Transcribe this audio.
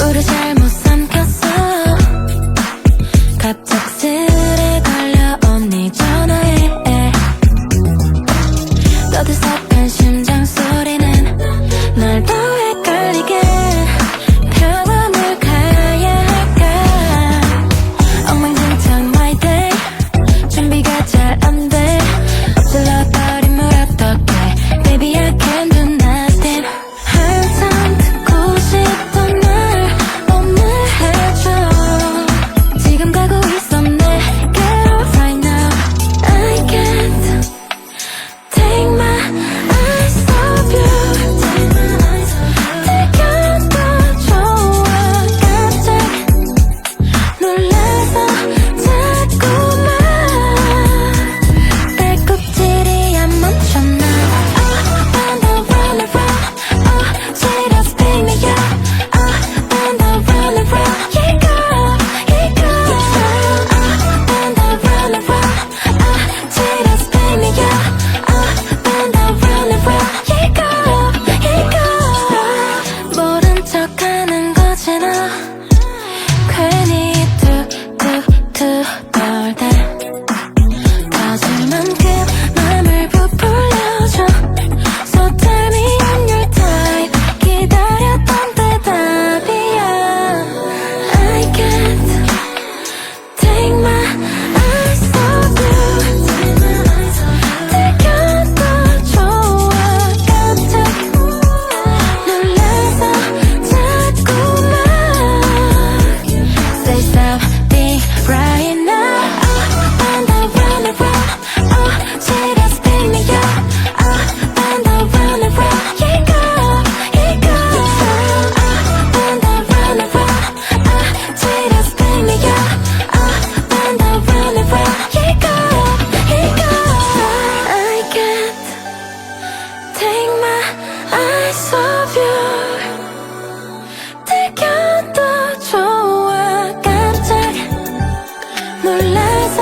우리 잘못 삼켰어. 갑작스레 걸려온 네 전화에 떠들썩한 심장 소리는 날 더 헷갈리게. 병원을 가야 할까. 엉망진창 my day. 준비가 잘 안 돼. 엎질러버리면 어떡해. Baby I can do nothing. 항상 듣고 싶던 말 오늘 해줘. 지금 가고 있어 내게 right now. I can't take my eyes off you. 되게 더 좋아. 갑자기 놀라서 자꾸만 딸꾹질이 안 멈춰나. When I run around, she just pick me up. When I run around, he go. When I run around, she just pick me up. When I run around, he go. 모른 척하는 거지 너. 괜히 툭툭툭 떨대. 터질 만큼 맘을 부풀려줘. So tell me I'm your type. 기다렸던 대답이야. I can't take my eyes off you. 되게 더 좋아. 갑자기 놀라서 자꾸만 say something right now. When I run around, she just pick me up. When I run around, he go. When I run around, she just pick me up. When I run around, he go. I can't take my eyes off you. 되게 더 좋아. 갑자기 놀라서